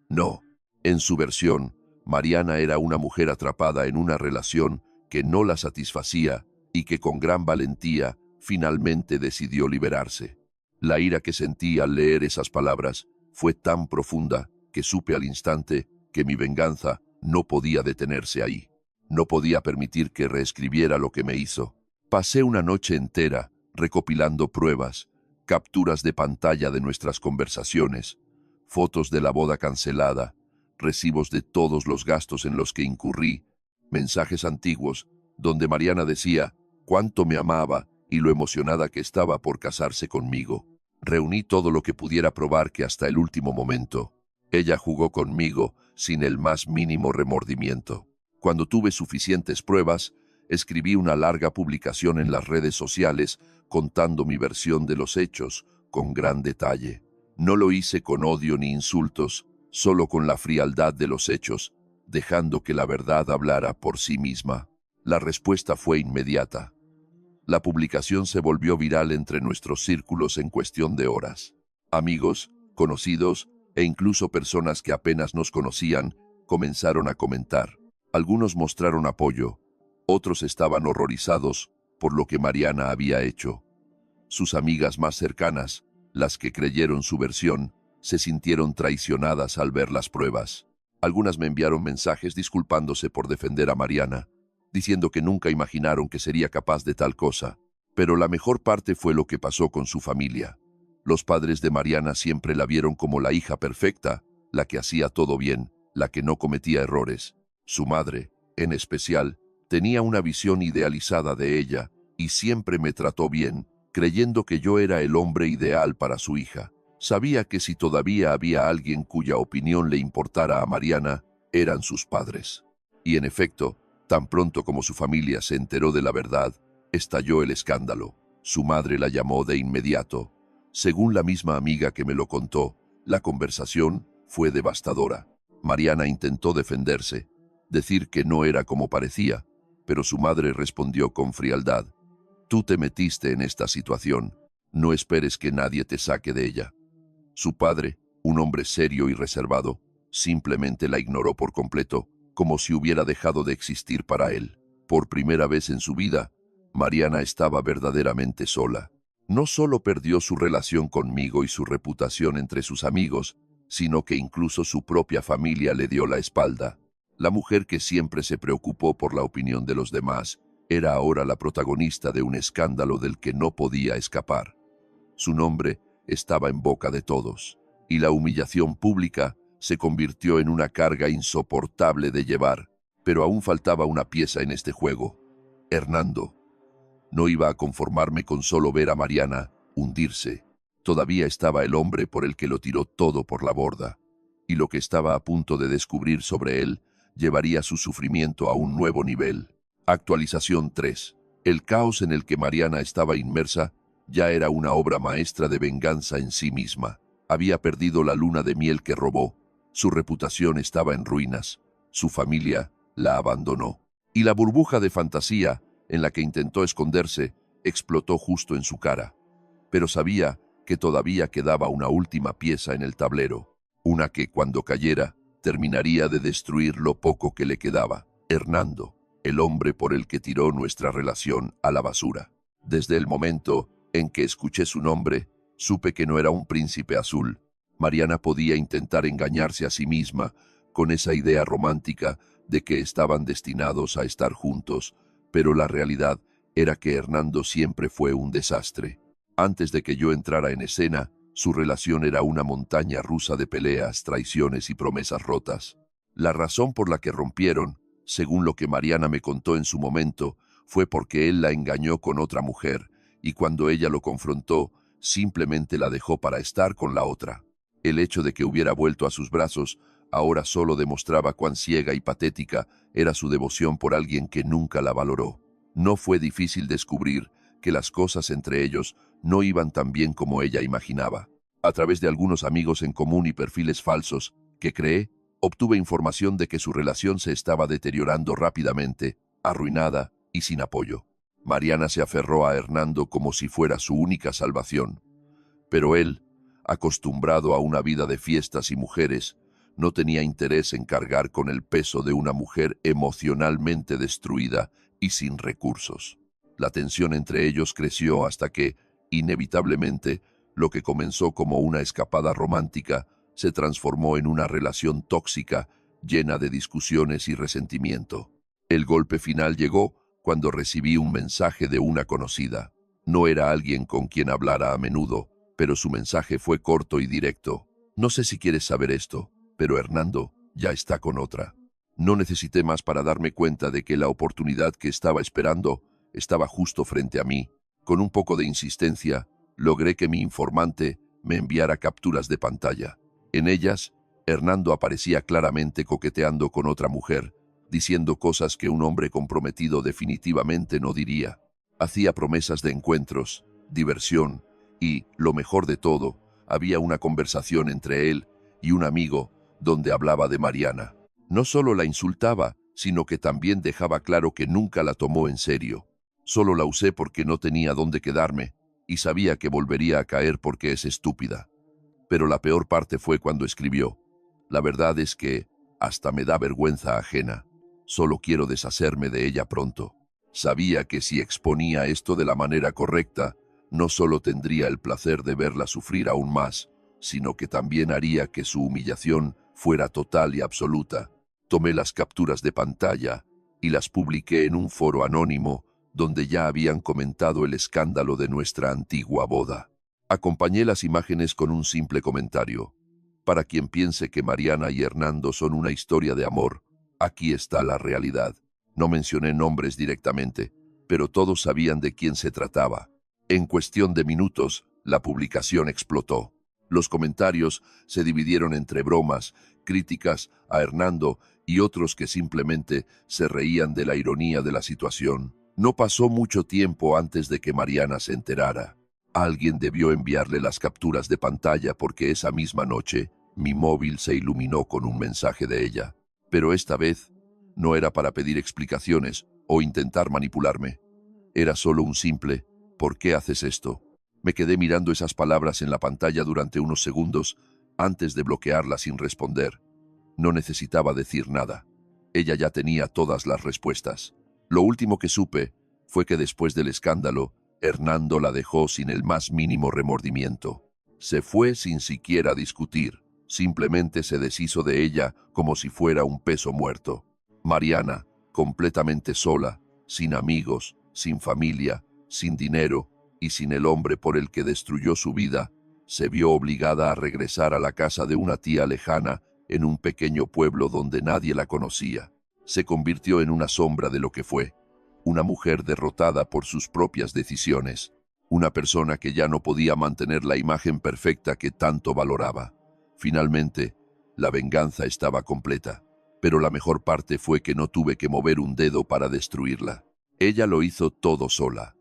A: No, en su versión, Mariana era una mujer atrapada en una relación que no la satisfacía y que con gran valentía finalmente decidió liberarse. La ira que sentí al leer esas palabras fue tan profunda que supe al instante que mi venganza no podía detenerse ahí. No podía permitir que reescribiera lo que me hizo. Pasé una noche entera recopilando pruebas, capturas de pantalla de nuestras conversaciones, fotos de la boda cancelada, recibos de todos los gastos en los que incurrí, mensajes antiguos donde Mariana decía cuánto me amaba y lo emocionada que estaba por casarse conmigo. Reuní todo lo que pudiera probar que hasta el último momento ella jugó conmigo sin el más mínimo remordimiento. Cuando tuve suficientes pruebas, escribí una larga publicación en las redes sociales contando mi versión de los hechos con gran detalle. No lo hice con odio ni insultos, solo con la frialdad de los hechos, dejando que la verdad hablara por sí misma. La respuesta fue inmediata. La publicación se volvió viral entre nuestros círculos en cuestión de horas. Amigos, conocidos e incluso personas que apenas nos conocían comenzaron a comentar. Algunos mostraron apoyo, otros estaban horrorizados por lo que Mariana había hecho. Sus amigas más cercanas, las que creyeron su versión, se sintieron traicionadas al ver las pruebas. Algunas me enviaron mensajes disculpándose por defender a Mariana, diciendo que nunca imaginaron que sería capaz de tal cosa. Pero la mejor parte fue lo que pasó con su familia. Los padres de Mariana siempre la vieron como la hija perfecta, la que hacía todo bien, la que no cometía errores. Su madre, en especial, tenía una visión idealizada de ella y siempre me trató bien, creyendo que yo era el hombre ideal para su hija. Sabía que si todavía había alguien cuya opinión le importara a Mariana, eran sus padres. Y en efecto, tan pronto como su familia se enteró de la verdad, estalló el escándalo. Su madre la llamó de inmediato. Según la misma amiga que me lo contó, la conversación fue devastadora. Mariana intentó defenderse, decir que no era como parecía, pero su madre respondió con frialdad: «Tú te metiste en esta situación, no esperes que nadie te saque de ella». Su padre, un hombre serio y reservado, simplemente la ignoró por completo, como si hubiera dejado de existir para él. Por primera vez en su vida, Mariana estaba verdaderamente sola. No solo perdió su relación conmigo y su reputación entre sus amigos, sino que incluso su propia familia le dio la espalda. La mujer que siempre se preocupó por la opinión de los demás era ahora la protagonista de un escándalo del que no podía escapar. Su nombre estaba en boca de todos, y la humillación pública se convirtió en una carga insoportable de llevar, pero aún faltaba una pieza en este juego: Hernando. No iba a conformarme con solo ver a Mariana hundirse. Todavía estaba el hombre por el que lo tiró todo por la borda, y lo que estaba a punto de descubrir sobre él llevaría su sufrimiento a un nuevo nivel. Actualización 3. El caos en el que Mariana estaba inmersa ya era una obra maestra de venganza en sí misma. Había perdido la luna de miel que robó, su reputación estaba en ruinas, su familia la abandonó, y la burbuja de fantasía en la que intentó esconderse explotó justo en su cara. Pero sabía que todavía quedaba una última pieza en el tablero, una que, cuando cayera, terminaría de destruir lo poco que le quedaba: Hernando, el hombre por el que tiró nuestra relación a la basura. Desde el momento en que escuché su nombre, supe que no era un príncipe azul. Mariana podía intentar engañarse a sí misma con esa idea romántica de que estaban destinados a estar juntos, pero la realidad era que Hernando siempre fue un desastre. Antes de que yo entrara en escena, su relación era una montaña rusa de peleas, traiciones y promesas rotas. La razón por la que rompieron, según lo que Mariana me contó en su momento, fue porque él la engañó con otra mujer, y cuando ella lo confrontó, simplemente la dejó para estar con la otra. El hecho de que hubiera vuelto a sus brazos ahora solo demostraba cuán ciega y patética era su devoción por alguien que nunca la valoró. No fue difícil descubrir que las cosas entre ellos no iban tan bien como ella imaginaba. A través de algunos amigos en común y perfiles falsos que creé, obtuve información de que su relación se estaba deteriorando rápidamente, arruinada y sin apoyo. Mariana se aferró a Hernando como si fuera su única salvación, pero él, acostumbrado a una vida de fiestas y mujeres, no tenía interés en cargar con el peso de una mujer emocionalmente destruida y sin recursos. La tensión entre ellos creció hasta que, inevitablemente, lo que comenzó como una escapada romántica se transformó en una relación tóxica, llena de discusiones y resentimiento. El golpe final llegó cuando recibí un mensaje de una conocida. No era alguien con quien hablara a menudo, pero su mensaje fue corto y directo. No sé si quieres saber esto, pero Hernando ya está con otra. No necesité más para darme cuenta de que la oportunidad que estaba esperando estaba justo frente a mí. Con un poco de insistencia, logré que mi informante me enviara capturas de pantalla. En ellas, Hernando aparecía claramente coqueteando con otra mujer, diciendo cosas que un hombre comprometido definitivamente no diría. Hacía promesas de encuentros, diversión y, lo mejor de todo, había una conversación entre él y un amigo donde hablaba de Mariana. No solo la insultaba, sino que también dejaba claro que nunca la tomó en serio. Solo la usé porque no tenía dónde quedarme y sabía que volvería a caer porque es estúpida. Pero la peor parte fue cuando escribió: la verdad es que hasta me da vergüenza ajena. Solo quiero deshacerme de ella pronto. Sabía que si exponía esto de la manera correcta, no solo tendría el placer de verla sufrir aún más, sino que también haría que su humillación fuera total y absoluta. Tomé las capturas de pantalla y las publiqué en un foro anónimo donde ya habían comentado el escándalo de nuestra antigua boda. Acompañé las imágenes con un simple comentario: para quien piense que Mariana y Hernando son una historia de amor, aquí está la realidad. No mencioné nombres directamente, pero todos sabían de quién se trataba. En cuestión de minutos, la publicación explotó. Los comentarios se dividieron entre bromas, críticas a Hernando y otros que simplemente se reían de la ironía de la situación. No pasó mucho tiempo antes de que Mariana se enterara. Alguien debió enviarle las capturas de pantalla porque esa misma noche mi móvil se iluminó con un mensaje de ella. Pero esta vez no era para pedir explicaciones o intentar manipularme. Era solo un simple: ¿por qué haces esto? Me quedé mirando esas palabras en la pantalla durante unos segundos antes de bloquearla sin responder. No necesitaba decir nada. Ella ya tenía todas las respuestas. Lo último que supe fue que después del escándalo, Hernando la dejó sin el más mínimo remordimiento. Se fue sin siquiera discutir. Simplemente se deshizo de ella como si fuera un peso muerto. Mariana, completamente sola, sin amigos, sin familia, sin dinero y sin el hombre por el que destruyó su vida, se vio obligada a regresar a la casa de una tía lejana en un pequeño pueblo donde nadie la conocía. Se convirtió en una sombra de lo que fue, una mujer derrotada por sus propias decisiones, una persona que ya no podía mantener la imagen perfecta que tanto valoraba. Finalmente, la venganza estaba completa, pero la mejor parte fue que no tuve que mover un dedo para destruirla. Ella lo hizo todo sola.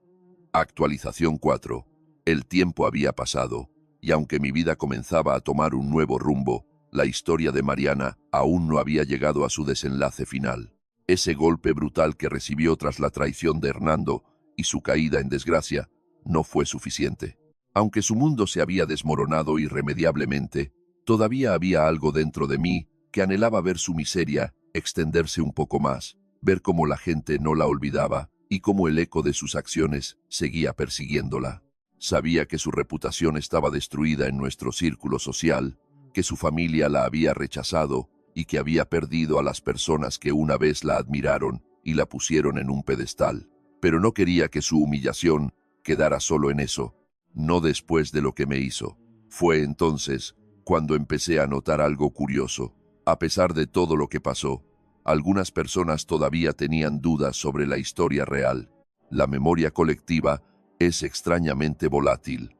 A: Actualización 4. El tiempo había pasado, y aunque mi vida comenzaba a tomar un nuevo rumbo, la historia de Mariana aún no había llegado a su desenlace final. Ese golpe brutal que recibió tras la traición de Hernando y su caída en desgracia no fue suficiente. Aunque su mundo se había desmoronado irremediablemente, todavía había algo dentro de mí que anhelaba ver su miseria extenderse un poco más, ver cómo la gente no la olvidaba y cómo el eco de sus acciones seguía persiguiéndola. Sabía que su reputación estaba destruida en nuestro círculo social, que su familia la había rechazado y que había perdido a las personas que una vez la admiraron y la pusieron en un pedestal. Pero no quería que su humillación quedara solo en eso, no después de lo que me hizo. Fue entonces cuando empecé a notar algo curioso. A pesar de todo lo que pasó, algunas personas todavía tenían dudas sobre la historia real. La memoria colectiva es extrañamente volátil.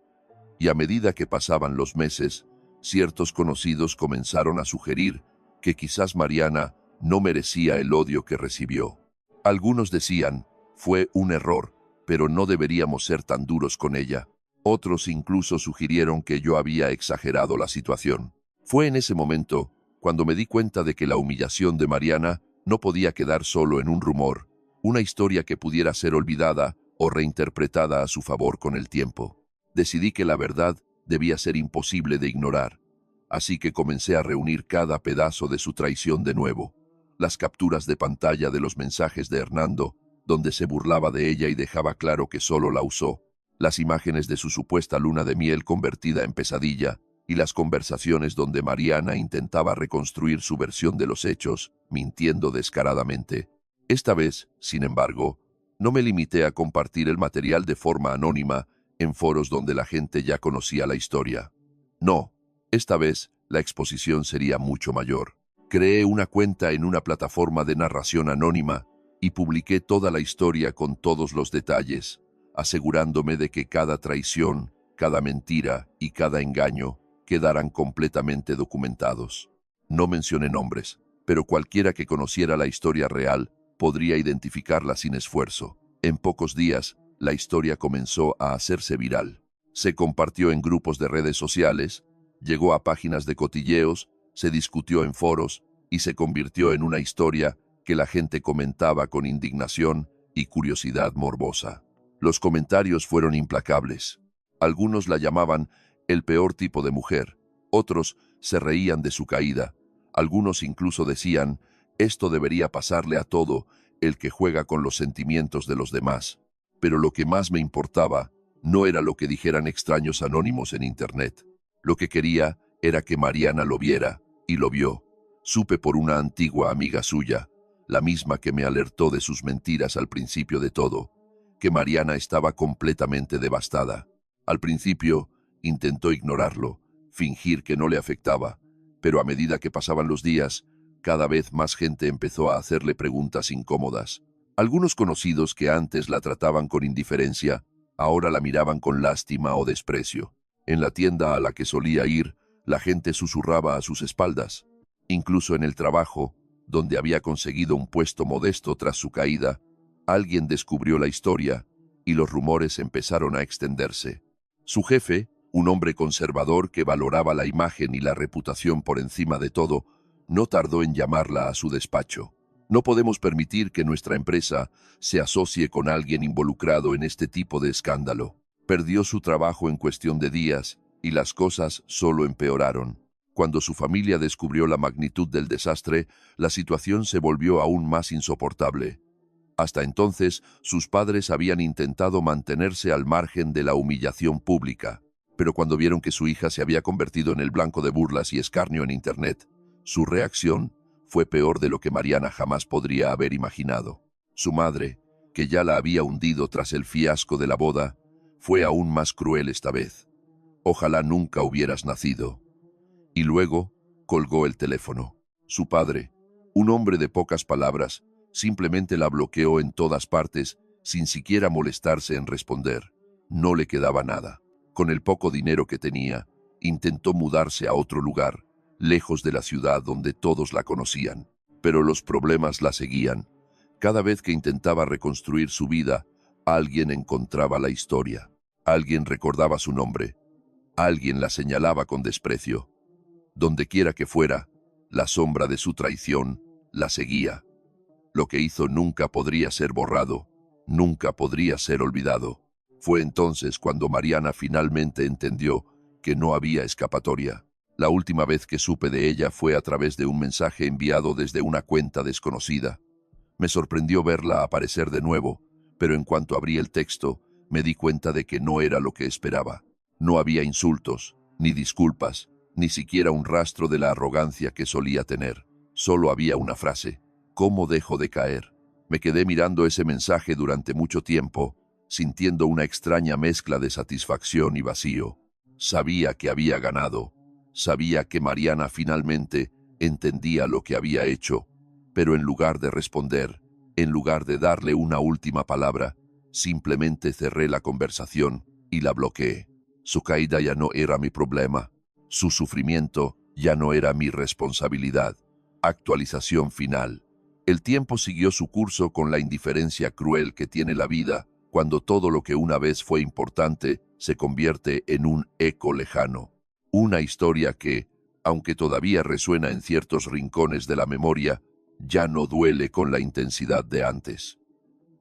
A: Y a medida que pasaban los meses, ciertos conocidos comenzaron a sugerir que quizás Mariana no merecía el odio que recibió. Algunos decían, fue un error, pero no deberíamos ser tan duros con ella. Otros incluso sugirieron que yo había exagerado la situación. Fue en ese momento cuando me di cuenta de que la humillación de Mariana no podía quedar solo en un rumor, una historia que pudiera ser olvidada o reinterpretada a su favor con el tiempo. Decidí que la verdad debía ser imposible de ignorar, así que comencé a reunir cada pedazo de su traición de nuevo. Las capturas de pantalla de los mensajes de Hernando, donde se burlaba de ella y dejaba claro que solo la usó, las imágenes de su supuesta luna de miel convertida en pesadilla, y las conversaciones donde Mariana intentaba reconstruir su versión de los hechos, mintiendo descaradamente. Esta vez, sin embargo, no me limité a compartir el material de forma anónima en foros donde la gente ya conocía la historia. No, esta vez la exposición sería mucho mayor. Creé una cuenta en una plataforma de narración anónima y publiqué toda la historia con todos los detalles, asegurándome de que cada traición, cada mentira y cada engaño quedaran completamente documentados. No mencioné nombres, pero cualquiera que conociera la historia real podría identificarla sin esfuerzo. En pocos días, la historia comenzó a hacerse viral. Se compartió en grupos de redes sociales, llegó a páginas de cotilleos, se discutió en foros y se convirtió en una historia que la gente comentaba con indignación y curiosidad morbosa. Los comentarios fueron implacables. Algunos la llamaban el peor tipo de mujer, otros se reían de su caída, algunos incluso decían, esto debería pasarle a todo el que juega con los sentimientos de los demás. Pero lo que más me importaba no era lo que dijeran extraños anónimos en Internet. Lo que quería era que Mariana lo viera, y lo vio. Supe por una antigua amiga suya, la misma que me alertó de sus mentiras al principio de todo, que Mariana estaba completamente devastada. Al principio, intentó ignorarlo, fingir que no le afectaba, pero a medida que pasaban los días, cada vez más gente empezó a hacerle preguntas incómodas. Algunos conocidos que antes la trataban con indiferencia, ahora la miraban con lástima o desprecio. En la tienda a la que solía ir, la gente susurraba a sus espaldas. Incluso en el trabajo, donde había conseguido un puesto modesto tras su caída, alguien descubrió la historia y los rumores empezaron a extenderse. Su jefe, un hombre conservador que valoraba la imagen y la reputación por encima de todo, no tardó en llamarla a su despacho. No podemos permitir que nuestra empresa se asocie con alguien involucrado en este tipo de escándalo. Perdió su trabajo en cuestión de días y las cosas solo empeoraron. Cuando su familia descubrió la magnitud del desastre, la situación se volvió aún más insoportable. Hasta entonces, sus padres habían intentado mantenerse al margen de la humillación pública, pero cuando vieron que su hija se había convertido en el blanco de burlas y escarnio en Internet, su reacción fue peor de lo que Mariana jamás podría haber imaginado. Su madre, que ya la había hundido tras el fiasco de la boda, fue aún más cruel esta vez. Ojalá nunca hubieras nacido. Y luego colgó el teléfono. Su padre, un hombre de pocas palabras, simplemente la bloqueó en todas partes, sin siquiera molestarse en responder. No le quedaba nada. Con el poco dinero que tenía, intentó mudarse a otro lugar, lejos de la ciudad donde todos la conocían. Pero los problemas la seguían. Cada vez que intentaba reconstruir su vida, alguien encontraba la historia. Alguien recordaba su nombre. Alguien la señalaba con desprecio. Dondequiera que fuera, la sombra de su traición la seguía. Lo que hizo nunca podría ser borrado, nunca podría ser olvidado. Fue entonces cuando Mariana finalmente entendió que no había escapatoria. La última vez que supe de ella fue a través de un mensaje enviado desde una cuenta desconocida. Me sorprendió verla aparecer de nuevo, pero en cuanto abrí el texto, me di cuenta de que no era lo que esperaba. No había insultos, ni disculpas, ni siquiera un rastro de la arrogancia que solía tener. Solo había una frase: ¿cómo dejo de caer? Me quedé mirando ese mensaje durante mucho tiempo, sintiendo una extraña mezcla de satisfacción y vacío. Sabía que había ganado. Sabía que Mariana finalmente entendía lo que había hecho, pero en lugar de responder, en lugar de darle una última palabra, simplemente cerré la conversación y la bloqueé. Su caída ya no era mi problema. Su sufrimiento ya no era mi responsabilidad. Actualización final. El tiempo siguió su curso con la indiferencia cruel que tiene la vida cuando todo lo que una vez fue importante se convierte en un eco lejano. Una historia que, aunque todavía resuena en ciertos rincones de la memoria, ya no duele con la intensidad de antes.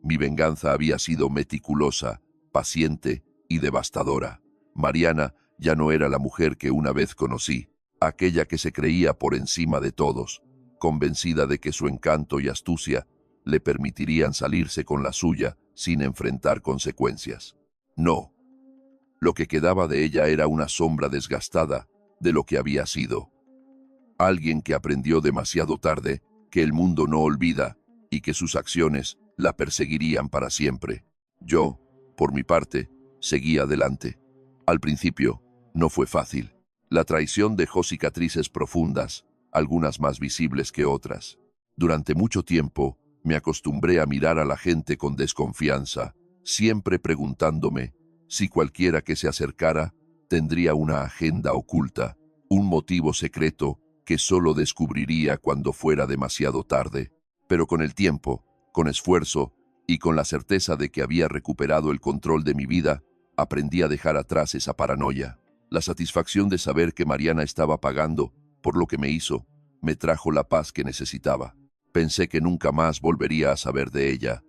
A: Mi venganza había sido meticulosa, paciente y devastadora. Mariana ya no era la mujer que una vez conocí, aquella que se creía por encima de todos, convencida de que su encanto y astucia le permitirían salirse con la suya sin enfrentar consecuencias. No. Lo que quedaba de ella era una sombra desgastada de lo que había sido. Alguien que aprendió demasiado tarde que el mundo no olvida y que sus acciones la perseguirían para siempre. Yo, por mi parte, seguí adelante. Al principio, no fue fácil. La traición dejó cicatrices profundas, algunas más visibles que otras. Durante mucho tiempo, me acostumbré a mirar a la gente con desconfianza, siempre preguntándome si cualquiera que se acercara tendría una agenda oculta, un motivo secreto que solo descubriría cuando fuera demasiado tarde. Pero con el tiempo, con esfuerzo y con la certeza de que había recuperado el control de mi vida, aprendí a dejar atrás esa paranoia. La satisfacción de saber que Mariana estaba pagando por lo que me hizo me trajo la paz que necesitaba. Pensé que nunca más volvería a saber de ella,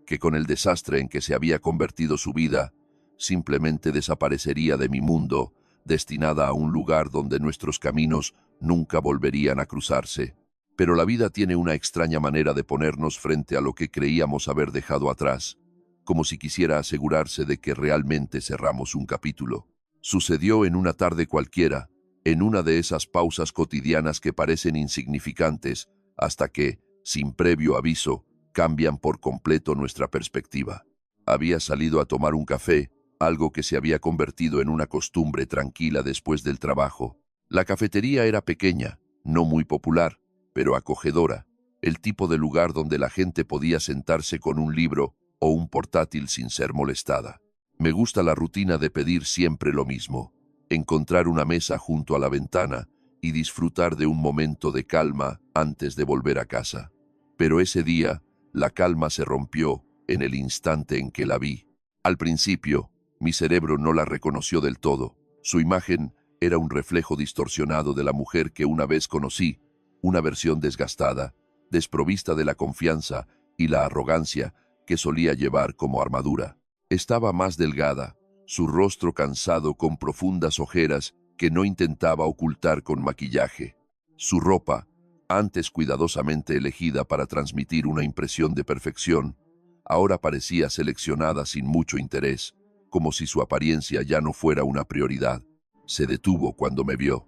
A: que con el desastre en que se había convertido su vida, simplemente desaparecería de mi mundo, destinada a un lugar donde nuestros caminos nunca volverían a cruzarse. Pero la vida tiene una extraña manera de ponernos frente a lo que creíamos haber dejado atrás, como si quisiera asegurarse de que realmente cerramos un capítulo. Sucedió en una tarde cualquiera, en una de esas pausas cotidianas que parecen insignificantes, hasta que, sin previo aviso, cambian por completo nuestra perspectiva. Había salido a tomar un café, algo que se había convertido en una costumbre tranquila después del trabajo. La cafetería era pequeña, no muy popular, pero acogedora, el tipo de lugar donde la gente podía sentarse con un libro o un portátil sin ser molestada. Me gusta la rutina de pedir siempre lo mismo, encontrar una mesa junto a la ventana y disfrutar de un momento de calma antes de volver a casa. Pero ese día, la calma se rompió en el instante en que la vi. Al principio, mi cerebro no la reconoció del todo. Su imagen era un reflejo distorsionado de la mujer que una vez conocí, una versión desgastada, desprovista de la confianza y la arrogancia que solía llevar como armadura. Estaba más delgada, su rostro cansado con profundas ojeras que no intentaba ocultar con maquillaje. Su ropa, Antes cuidadosamente elegida para transmitir una impresión de perfección, ahora parecía seleccionada sin mucho interés, como si su apariencia ya no fuera una prioridad. Se detuvo cuando me vio.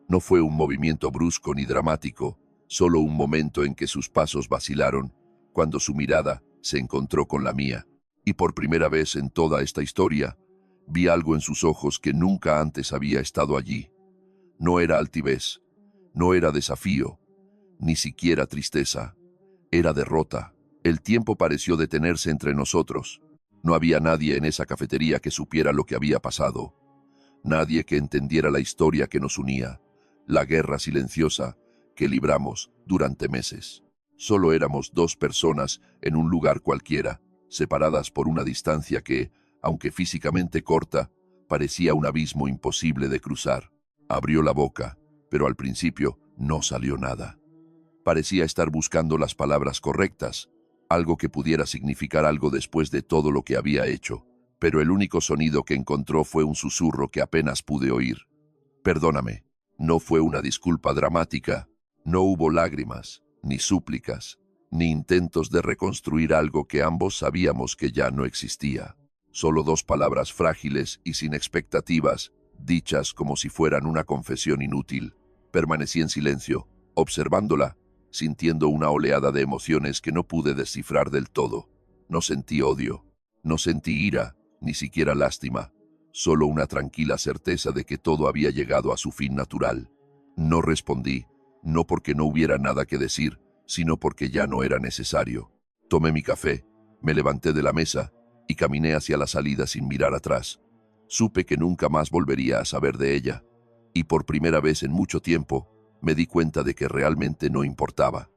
A: No fue un movimiento brusco ni dramático, solo un momento en que sus pasos vacilaron, cuando su mirada se encontró con la mía. Y por primera vez en toda esta historia, vi algo en sus ojos que nunca antes había estado allí. No era altivez, no era desafío, ni siquiera tristeza. Era derrota. El tiempo pareció detenerse entre nosotros. No había nadie en esa cafetería que supiera lo que había pasado. Nadie que entendiera la historia que nos unía, la guerra silenciosa que libramos durante meses. Solo éramos dos personas en un lugar cualquiera, separadas por una distancia que, aunque físicamente corta, parecía un abismo imposible de cruzar. Abrió la boca, pero al principio no salió nada. Parecía estar buscando las palabras correctas, algo que pudiera significar algo después de todo lo que había hecho, pero el único sonido que encontró fue un susurro que apenas pude oír. Perdóname. No fue una disculpa dramática, no hubo lágrimas, ni súplicas, ni intentos de reconstruir algo que ambos sabíamos que ya no existía. Solo dos palabras frágiles y sin expectativas, dichas como si fueran una confesión inútil. Permanecí en silencio, observándola, sintiendo una oleada de emociones que no pude descifrar del todo. No sentí odio, no sentí ira, ni siquiera lástima, solo una tranquila certeza de que todo había llegado a su fin natural. No respondí, no porque no hubiera nada que decir, sino porque ya no era necesario. Tomé mi café, me levanté de la mesa y caminé hacia la salida sin mirar atrás. Supe que nunca más volvería a saber de ella, y por primera vez en mucho tiempo me di cuenta de que realmente no importaba.